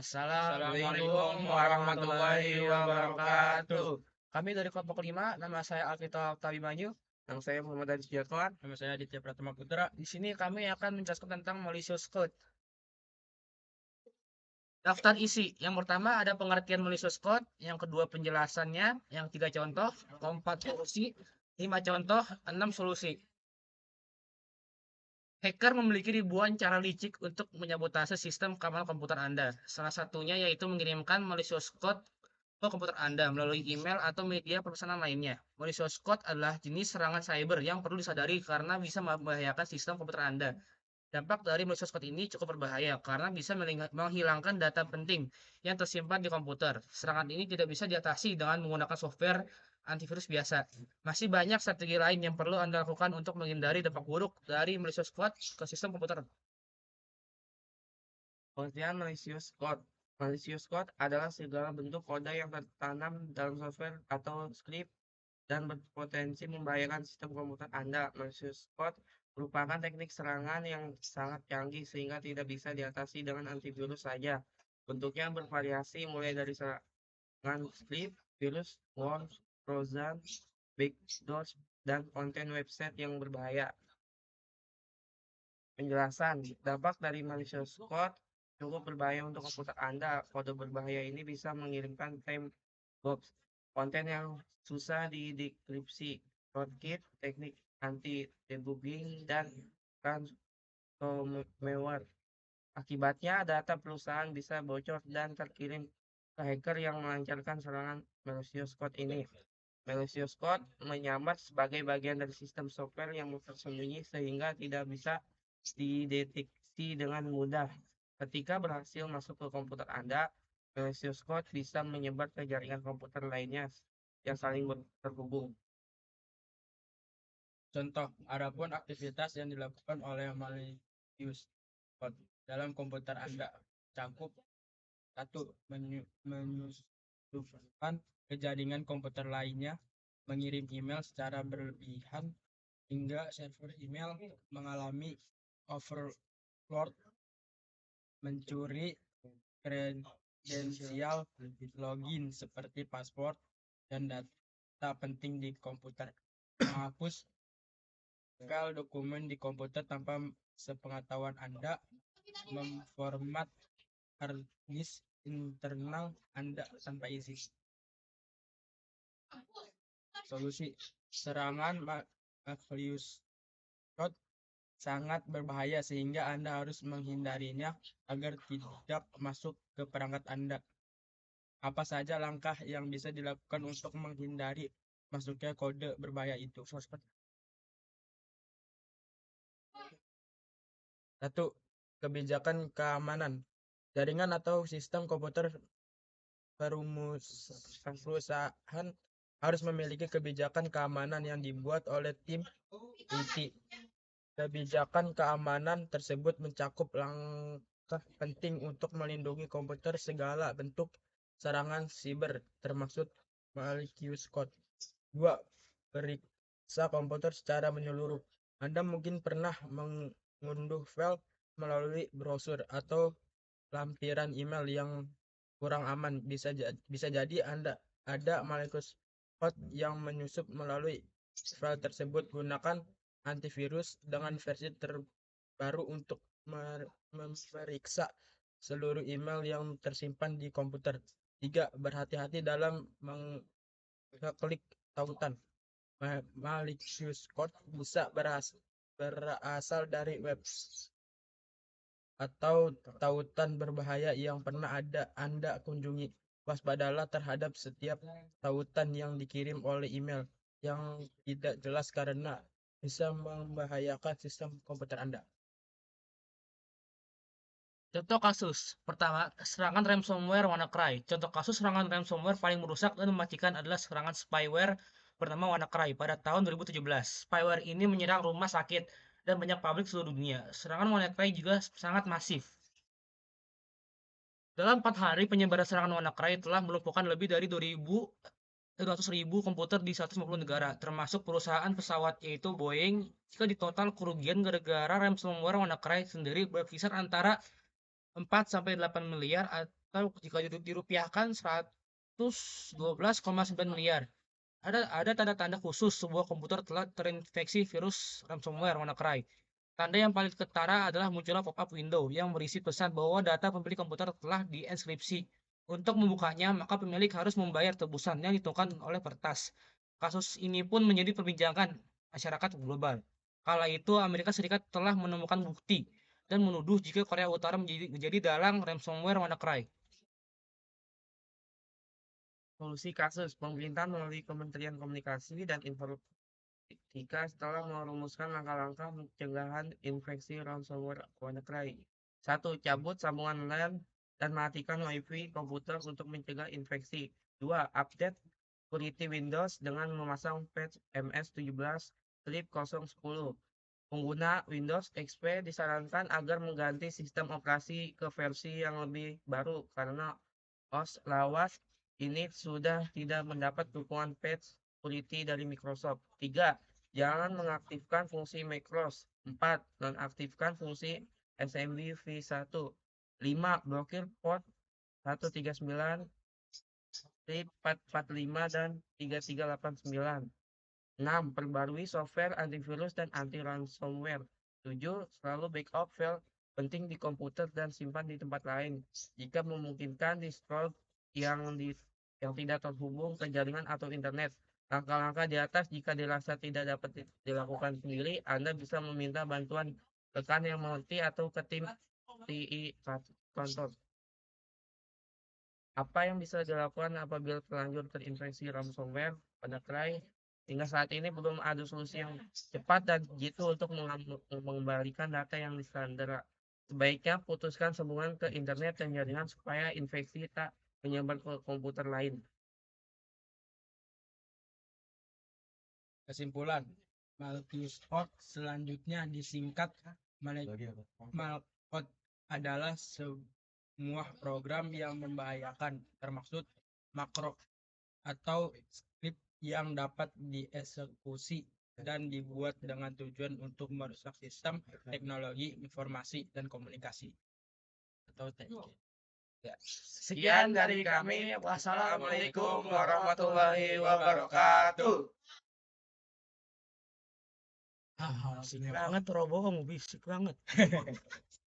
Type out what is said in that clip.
Assalamualaikum warahmatullahi wabarakatuh. Kami dari kelompok 5, nama saya Alvito Tabimanyu. Yang saya Muhammad Adi Setiawan. Nama saya Aditya Pratama Putra. Di sini kami akan menjelaskan tentang malicious code. Daftar isi. Yang pertama ada pengertian malicious code, yang kedua penjelasannya, yang 3 contoh, keempat solusi, 5 contoh, 6 solusi. Hacker memiliki ribuan cara licik untuk menyabotase sistem keamanan komputer Anda. Salah satunya yaitu mengirimkan malicious code ke komputer Anda melalui email atau media pemesanan lainnya. Malicious code adalah jenis serangan cyber yang perlu disadari karena bisa membahayakan sistem komputer Anda. Dampak dari malicious code ini cukup berbahaya karena bisa menghilangkan data penting yang tersimpan di komputer. Serangan ini tidak bisa diatasi dengan menggunakan software antivirus biasa. Masih banyak strategi lain yang perlu Anda lakukan untuk menghindari dampak buruk dari malicious code ke sistem komputer. Pengertian malicious code. Malicious code adalah segala bentuk kode yang tertanam dalam software atau script dan berpotensi membahayakan sistem komputer Anda. Malicious code merupakan teknik serangan yang sangat canggih sehingga tidak bisa diatasi dengan antivirus saja. Bentuknya bervariasi mulai dari serangan script, virus, worms, trojan, backdoors, dan konten website yang berbahaya. Penjelasan, dampak dari malicious code cukup berbahaya untuk komputer Anda. Kode berbahaya ini bisa mengirimkan time box, konten yang susah didekripsi, rootkit, teknik anti-debugging, dan ransomware. Akibatnya, data perusahaan bisa bocor dan terkirim ke hacker yang melancarkan serangan malicious code ini. Malicious code menyamar sebagai bagian dari sistem software yang tersembunyi sehingga tidak bisa dideteksi dengan mudah. Ketika berhasil masuk ke komputer Anda, malicious code bisa menyebar ke jaringan komputer lainnya yang saling terhubung. Contoh, adapun aktivitas yang dilakukan oleh malicious code dalam komputer Anda cakup 1. Menyusupkan ke jaringan komputer lainnya, mengirim email secara berlebihan hingga server email mengalami overload, mencuri kredensial login seperti password dan data penting di komputer, menghapus file dokumen di komputer tanpa sepengetahuan Anda, memformat hard disk internal Anda tanpa izin. Solusi, serangan malicious code sangat berbahaya sehingga Anda harus menghindarinya agar tidak masuk ke perangkat Anda. Apa saja langkah yang bisa dilakukan untuk menghindari masuknya kode berbahaya itu? 1. Kebijakan keamanan. Jaringan atau sistem komputer perusahaan harus memiliki kebijakan keamanan yang dibuat oleh tim IT. Kebijakan keamanan tersebut mencakup langkah penting untuk melindungi komputer segala bentuk serangan siber, termasuk malicious code. 2. Periksa komputer secara menyeluruh. Anda mungkin pernah mengunduh file melalui browser atau lampiran email yang kurang aman. Bisa jadi Anda ada malicious code yang menyusup melalui file tersebut. Gunakan antivirus dengan versi terbaru untuk memeriksa seluruh email yang tersimpan di komputer. 3. Berhati-hati dalam mengklik tautan. Malicious code bisa berasal dari web atau tautan berbahaya yang pernah Anda kunjungi. Waspadalah terhadap setiap tautan yang dikirim oleh email yang tidak jelas karena bisa membahayakan sistem komputer Anda. Contoh kasus. Pertama, serangan ransomware WannaCry. Contoh kasus serangan ransomware paling merusak dan mematikan adalah serangan spyware bernama WannaCry pada tahun 2017. Spyware ini menyerang rumah sakit dan banyak pabrik seluruh dunia. Serangan WannaCry juga sangat masif. Dalam 4 hari, penyebaran serangan WannaCry telah melumpuhkan lebih dari 200.000 komputer di 150 negara, termasuk perusahaan pesawat yaitu Boeing. Jika di total kerugian gara-gara ransomware WannaCry sendiri berkisar antara 4-8 miliar atau jika dirupiahkan 112,9 miliar. Ada tanda-tanda khusus sebuah komputer telah terinfeksi virus ransomware WannaCry. Tanda yang paling ketara adalah munculnya pop-up window yang berisi pesan bahwa data pemilik komputer telah dienkripsi. Untuk membukanya, maka pemilik harus membayar tebusan yang ditentukan oleh kertas. Kasus ini pun menjadi perbincangan masyarakat global. Kala itu, Amerika Serikat telah menemukan bukti dan menuduh jika Korea Utara menjadi dalang ransomware WannaCry. Solusi kasus pemerintah melalui Kementerian Komunikasi dan Informatika setelah merumuskan langkah-langkah pencegahan infeksi ransomware WannaCry. 1. Cabut sambungan LAN dan matikan WiFi komputer untuk mencegah infeksi. 2. Update security Windows dengan memasang patch MS17/010. Pengguna Windows XP disarankan agar mengganti sistem operasi ke versi yang lebih baru karena OS lawas ini sudah tidak mendapat dukungan patch security dari Microsoft. 3. Jangan mengaktifkan fungsi macros. 4. Nonaktifkan fungsi SMB v1. 5. Blokir port 139, 445 dan 3389. 6. Perbarui software antivirus dan anti ransomware. 7. Selalu backup file penting di komputer dan simpan di tempat lain. Jika memungkinkan, install yang tidak terhubung ke jaringan atau internet. Langkah-langkah di atas jika dirasa tidak dapat dilakukan sendiri, Anda bisa meminta bantuan rekan yang mengerti atau ke tim TI kantor. Apa yang bisa dilakukan apabila terlanjur terinfeksi ransomware WannaCry? Hingga saat ini belum ada solusi yang cepat dan jitu untuk mengembalikan data yang disandera. Sebaiknya putuskan sambungan ke internet dan jaringan supaya infeksi tak menyebar ke komputer lain. Kesimpulan, Malicious Code selanjutnya disingkat malcode adalah semua program yang membahayakan, termasuk makro atau skrip yang dapat dieksekusi dan dibuat dengan tujuan untuk merusak sistem teknologi informasi dan komunikasi atau TIK. Sekian dari kami. Wassalamualaikum warahmatullahi wabarakatuh. Asik banget, Robo, bisik banget.